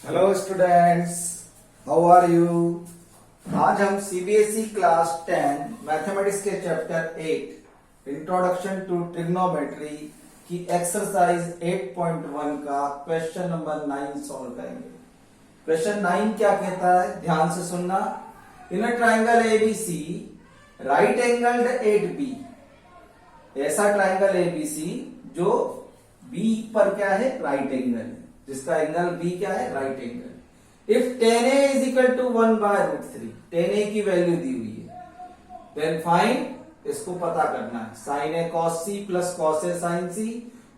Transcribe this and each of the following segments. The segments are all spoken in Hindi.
Hello students, how are you. आज हम सीबीएसई क्लास 10 मैथमेटिक्स के चैप्टर 8 इंट्रोडक्शन टू ट्रिग्नोमेट्री की एक्सरसाइज 8.1 का क्वेश्चन नंबर 9 सॉल्व करेंगे। क्वेश्चन 9 क्या कहता है, ध्यान से सुनना। In a triangle ABC right angled at B, ऐसा ट्राइंगल एबीसी जो बी पर क्या है, राइट एंगल है, जिसका एंगल बी क्या है, right angle. If tan a is equal to 1/√3, tan a की वैल्यू दी हुई है, देन फाइंड, इसको पता करना है, sin a cos c plus cos a sin c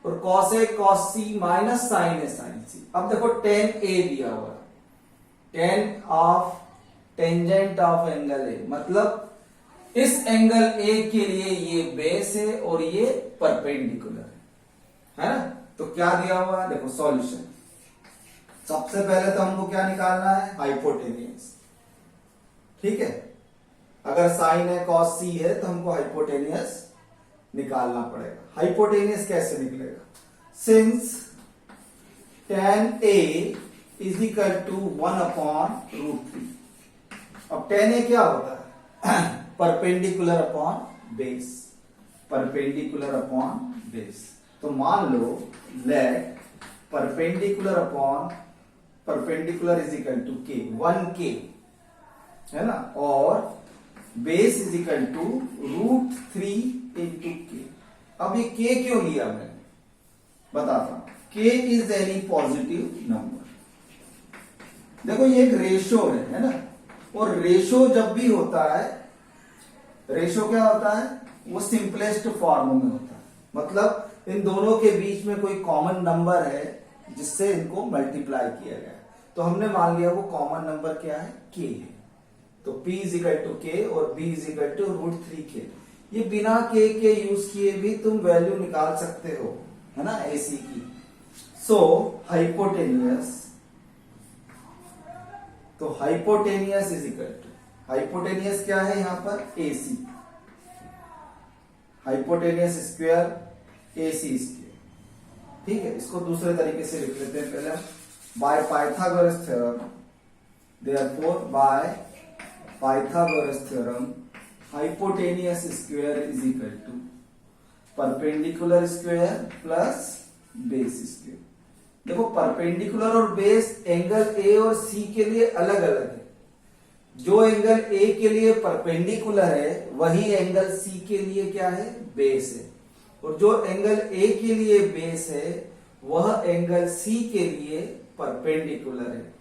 और cos a cos c minus sin a sin c। अब देखो tan a दिया हुआ है, tan of tangent of angle a, मतलब इस एंगल a के लिए ये बेस है और ये परपेंडिकुलर है ना। तो क्या दिया हुआ है, देखो सॉल्यूशन। सबसे पहले तो हमको क्या निकालना है, हाइपोटेनियस। ठीक है, अगर साइन है cos c है तो हमको हाइपोटेनियस निकालना पड़ेगा। हाइपोटेनियस कैसे निकलेगा, since tan a is equal to 1/√3। अब tan a क्या होता है, perpendicular upon base, perpendicular upon base. तो मान लो let perpendicular upon perpendicular is equal to k, 1k है ना, और base is equal to √3 into k. अब ये k क्यों लिया मैंने, बताता हूं। k is any positive number. देखो ये एक रेशो है ना, और रेशो जब भी होता है, रेशो क्या होता है, वो सिंपलेस्ट फॉर्म में होता है, मतलब इन दोनों के बीच में कोई कॉमन नंबर है जिससे इनको मल्टीप्लाई किया गया। तो हमने मान लिया वो कॉमन नंबर क्या है, k है। तो p is equal to k और b is equal to √3k। ये बिना k के यूज किए भी तुम वैल्यू निकाल सकते हो, है ना, ac की। सो हाइपोटेनियस, तो hypotenuse is equal to, hypotenuse क्या है यहां पर, ac, hypotenuse square ac square. ठीक है, इसको दूसरे तरीके से लिख लेते हैं पहले, by Pythagoras theorem, therefore by Pythagoras theorem hypotenuse square is equal to perpendicular square plus base square. देखो परपेंडिकुलर और बेस एंगल ए और सी के लिए अलग अलग है। जो एंगल ए के लिए परपेंडिकुलर है वही एंगल सी के लिए क्या है, बेस है, और जो एंगल ए के लिए बेस है वह एंगल सी के लिए परपेंडिकुलर है।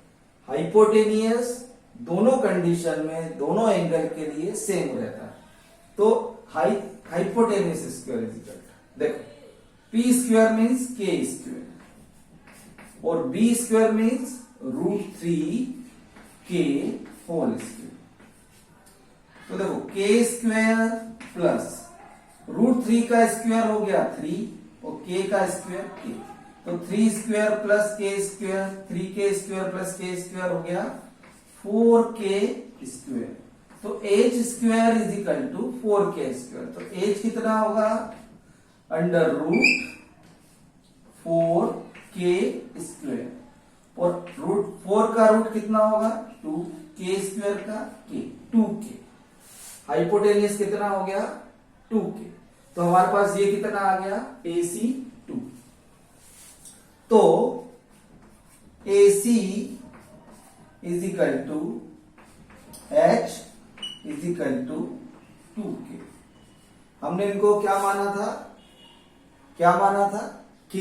हाइपोटेनियस दोनों कंडीशन में दोनों एंगल के लिए सेम रहता है। तो hypotenuse square is equal to, देखो p square means k square और b square means √3k whole square. तो देखो k स्क्वायर प्लस √3 का स्क्वायर हो गया 3 और k का स्क्वायर k, तो 3 square plus k square, 3k square plus k square हो गया 4k स्क्वायर। तो h square is equal to 4k square. तो h कितना होगा, √4k स्क्वायर, और √4 का रूट कितना होगा, 2k स्क्वायर का k, 2k। हाइपोटेनियस कितना हो गया, 2k। तो हमारे पास ये कितना आ गया, AC 2। तो AC is equal to H is equal to 2k। हमने इनको क्या माना था, क्या माना था, k।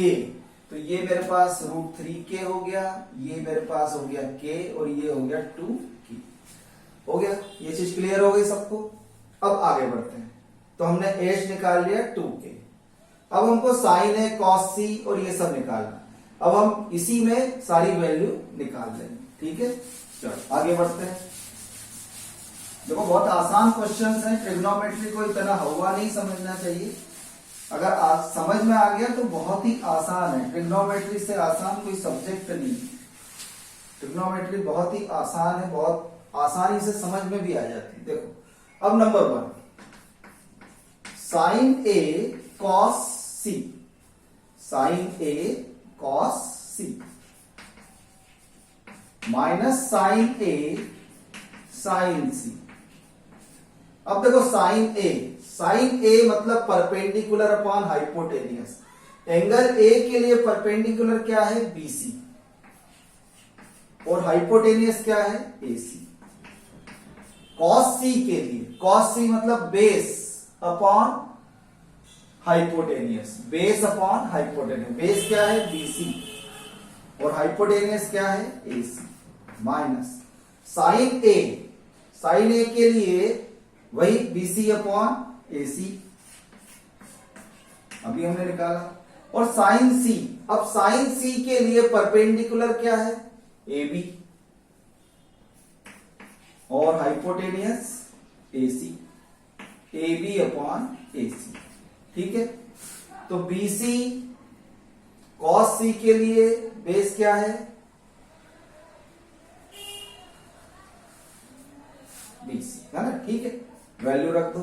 तो ये मेरे पास √3k हो गया, ये मेरे पास हो गया k और ये हो गया 2k। हो गया, ये चीज क्लियर हो गई सबको। अब आगे बढ़ते हैं। तो हमने h निकाल लिया 2k। अब हमको sin है, cos c और ये सब निकालना। अब हम इसी में सारी वैल्यू निकाल लेंगे। ठीक है, चलो आगे बढ़ते हैं। देखो बहुत आसान क्वेश्चंस हैं, ट्रिग्नोमेट्री को इतना हवा नहीं समझना चाहिए। अगर आज समझ में आ गया तो बहुत ही आसान है। ट्रिग्नोमेट्री से आसान कोई सब्जेक्ट नहीं। ट्रिग्नोमेट्री बहुत ही आसान है, बहुत आसानी से समझ में भी आ जाती है। देखो अब नंबर 1, sin A cos C, sin A cos C। Minus sine A sine C. अब देखो साइन ए मतलब perpendicular upon hypotenuse. Angle A के लिए परपेंडिकुलर क्या है, बीसी, और हाइपोटेनियस क्या है, एसी। कॉस सी के लिए, कॉस सी मतलब base upon hypotenuse, base upon hypotenuse. Base क्या है, बीसी, और हाइपोटेनियस क्या है, एसी। माइनस साइन ए के लिए वही बीसी अपॉन एसी, अभी हमने निकाला। और साइन सी, अब साइन सी के लिए परपेंडिकुलर क्या है, एबी, और hypotenuse AC, AB upon AC. ठीक है, तो बीसी कॉस सी के लिए बेस क्या है, बीसी, है ना। ठीक है, वैल्यू रख दो।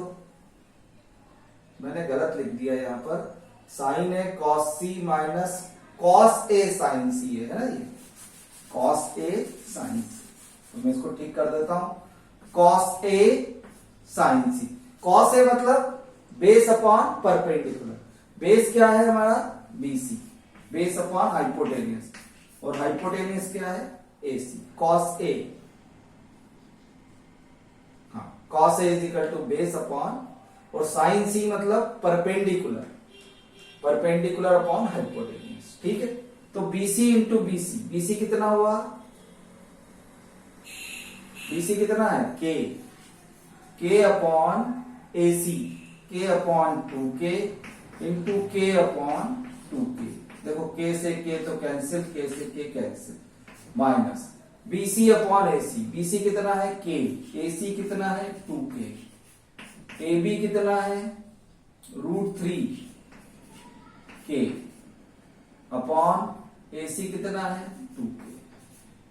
मैंने गलत लिख दिया यहां पर, sign A cos C minus cos A sine सी है ना, ये कॉस ए साइन सी। तो मैं इसको ठीक कर देता हूं, cos A sine C. Cos A मतलब बेस अपॉन परपेंडिकुलर, बेस क्या है हमारा, बीसी, बेस अपॉन हाइपोटेनियस, और हाइपोटेनियस क्या है, एसी। कॉस ए, हाँ, cos A is equal to base upon, और साइन सी मतलब परपेंडिकुलर, परपेंडिकुलर अपॉन हाइपोटेनियस। ठीक है, तो बीसी इंटू बीसी, बीसी कितना हुआ, बीसी कितना है, के अपॉन एसी, के अपॉन 2k इंटू के अपॉन 2k। देखो के से के तो कैंसिल, के से के cancel, minus BC upon AC, BC कितना है, के, एसी कितना है, 2k, एबी कितना है, √3 के अपॉन एसी कितना है, 2k।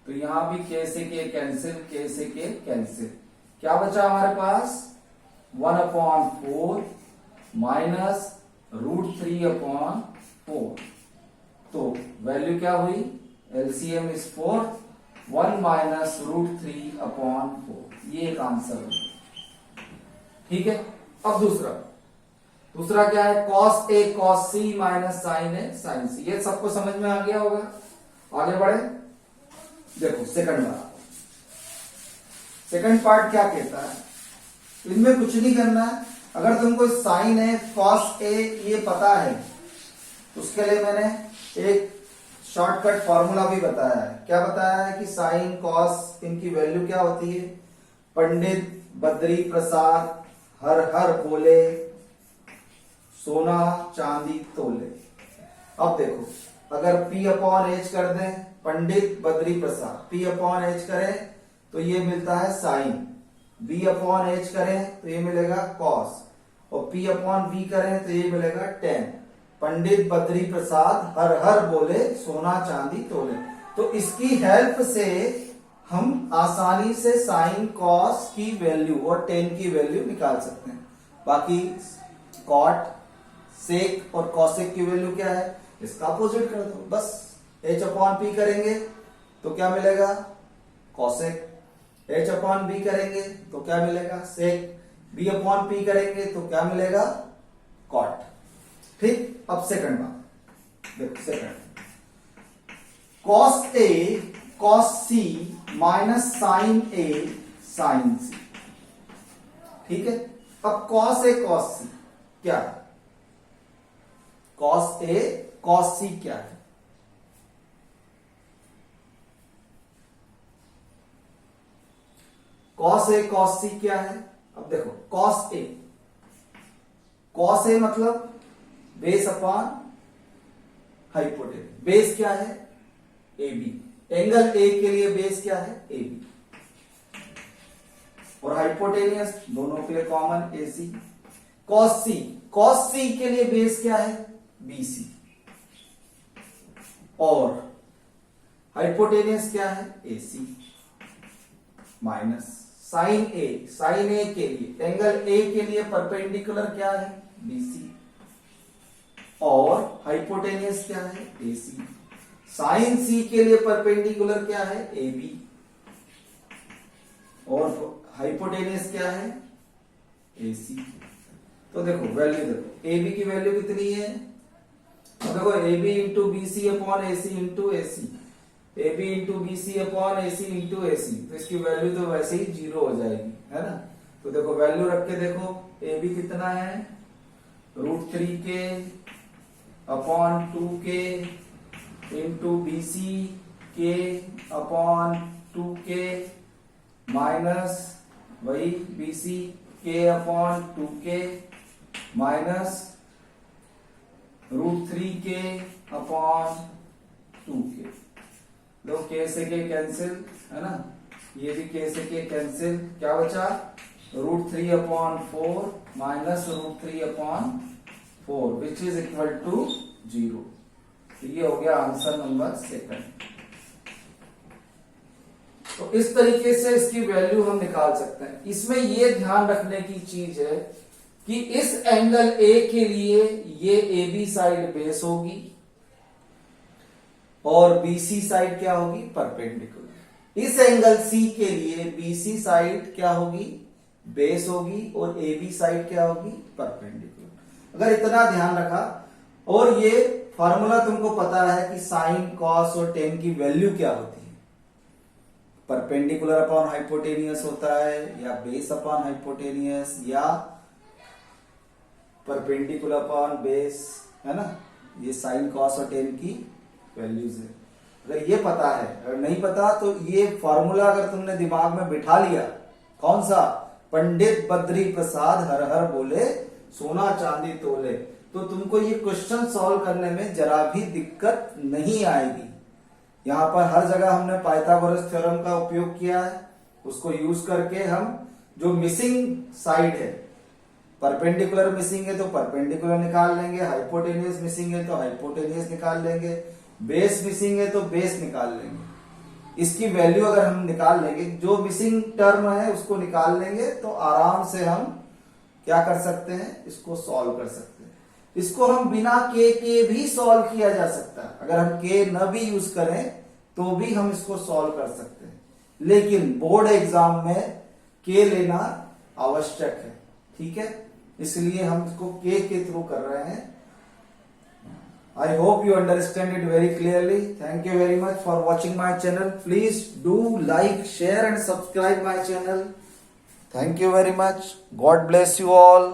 तो यहां भी के से के कैंसिल, के से के कैंसिल, क्या बचा हमारे पास, 1/4 माइनस √3 अपॉन 4। तो वैल्यू क्या हुई, एलसीएम इज 4, 1 माइनस √3 अपॉन 4, ये एक आंसर है। ठीक है, अब दूसरा क्या है, cos A cos C minus sine A sine सी। ये सबको समझ में आ गया होगा, आगे बढ़े। देखो सेकंड पार्ट क्या कहता है, इनमें कुछ नहीं करना है। अगर तुमको साइन ए कॉस ए ये पता है, उसके लिए मैंने एक शॉर्टकट फॉर्मूला भी बताया है। क्या बताया है कि साइन कॉस इनकी वैल्यू क्या होती है, पंडित बद्री प्रसाद हर हर बोले, सोना चांदी तोले। अब देखो, अगर P अपॉन एच कर दें, Pandit Badri Prasad, P upon H करें तो ये मिलता है साइन, V अपॉन एच करें तो ये मिलेगा कॉस, और P अपॉन V करें तो ये मिलेगा टेन। पंडित बद्री प्रसाद हर हर बोले, सोना चांदी तोले। तो इसकी हेल्प से हम आसानी से साइन कॉस की वैल्यू और टेन की वैल्यू निकाल सकते हैं। बाकी कॉट सेक और कॉसेक की वैल्यू क्या है, इसका अपोजिट कर दो बस। h अपॉन पी करेंगे तो क्या मिलेगा, कॉसेक। h अपॉन बी करेंगे तो क्या मिलेगा, सेक। b अपॉन पी करेंगे तो क्या मिलेगा, कॉट। ठीक, अब सेकंड बात देखो, second cos A cos C minus sine A sine सी। ठीक है, अब कॉस ए कॉस सी क्या है, कॉस ए कॉस सी क्या है, कॉस ए कॉस सी क्या है। अब देखो, कॉस ए मतलब बेस अपॉन हाइपोटेन्यूज, बेस क्या है, ए बी। एंगल ए के लिए बेस क्या है, ए बी, और हाइपोटेनियस दोनों के लिए कॉमन ए सी। कॉस सी के लिए बेस क्या है, बी सी, और हाइपोटेनियस क्या है, ए सी। माइनस साइन ए के लिए, एंगल ए के लिए परपेंडिकुलर क्या है, बी सी, और हाइपोटेनियस क्या है, ए सी। साइन सी के लिए परपेंडिकुलर क्या है, ए बी, और हाइपोटेनियस क्या है, ए सी। तो देखो वैल्यू, देखो ए बी की वैल्यू कितनी है, तो देखो A B into B C upon A C into A C, A B into B C upon A C into A C, तो इसकी वैल्यू तो वैसे ही 0 हो जाएगी, है ना। तो देखो वैल्यू रख के देखो, ए बी कितना है, √3k upon 2k into B सी के अपॉन 2k माइनस वही बी सी के upon 2k minus √3k upon 2k। लो k से k कैंसिल, है ना, ये भी k से k कैंसिल, क्या बचा, √3 upon 4 minus √3 upon 4 which is equal to 0। तो ये हो गया आंसर नंबर 2। तो इस तरीके से इसकी वैल्यू हम निकाल सकते हैं। इसमें ये ध्यान रखने की चीज है कि इस एंगल ए के लिए ये ए बी साइड बेस होगी और बीसी साइड क्या होगी, परपेंडिकुलर। इस एंगल सी के लिए बीसी साइड क्या होगी, बेस होगी, और ए बी साइड क्या होगी, परपेंडिकुलर। अगर इतना ध्यान रखा, और ये फॉर्मूला तुमको पता है कि साइन, कॉस और टेन की वैल्यू क्या होती है, परपेंडिकुलर अपॉन हाइपोटेनियस होता है, या बेस अपॉन हाइपोटेनियस, या परपेंडिकुलर अपॉन बेस, है ना। ये साइन, कॉस और टेन की वैल्यूज है। अगर ये पता है, अगर नहीं पता तो ये फॉर्मूला अगर तुमने दिमाग में बिठा लिया, कौन सा, पंडित बद्री प्रसाद हर हर बोले सोना चांदी तोले, तो तुमको ये क्वेश्चन सॉल्व करने में जरा भी दिक्कत नहीं आएगी। यहां पर हर जगह हमने पाइथागोरस थ्योरम का उपयोग किया है, उसको यूज करके हम जो मिसिंग साइड है, परपेंडिकुलर मिसिंग है तो परपेंडिकुलर निकाल लेंगे, हाइपोटेनियस मिसिंग है तो हाइपोटेनियस निकाल लेंगे, बेस मिसिंग है तो बेस निकाल लेंगे। इसकी वैल्यू अगर हम निकाल लेंगे, जो मिसिंग टर्म है उसको निकाल लेंगे, तो आराम से हम क्या कर सकते हैं, इसको सॉल्व कर सकते हैं। इसको हम बिना के भी सॉल्व किया जा सकता है, अगर हम के न भी यूज करें तो भी हम इसको सॉल्व कर सकते हैं, लेकिन बोर्ड एग्जाम में के लेना आवश्यक है, ठीक है, इसलिए हम इसको के थ्रू कर रहे हैं। I hope you understand it very clearly. Thank you very much for watching my channel. Please do like, share and subscribe my channel. Thank you very much. God bless you all.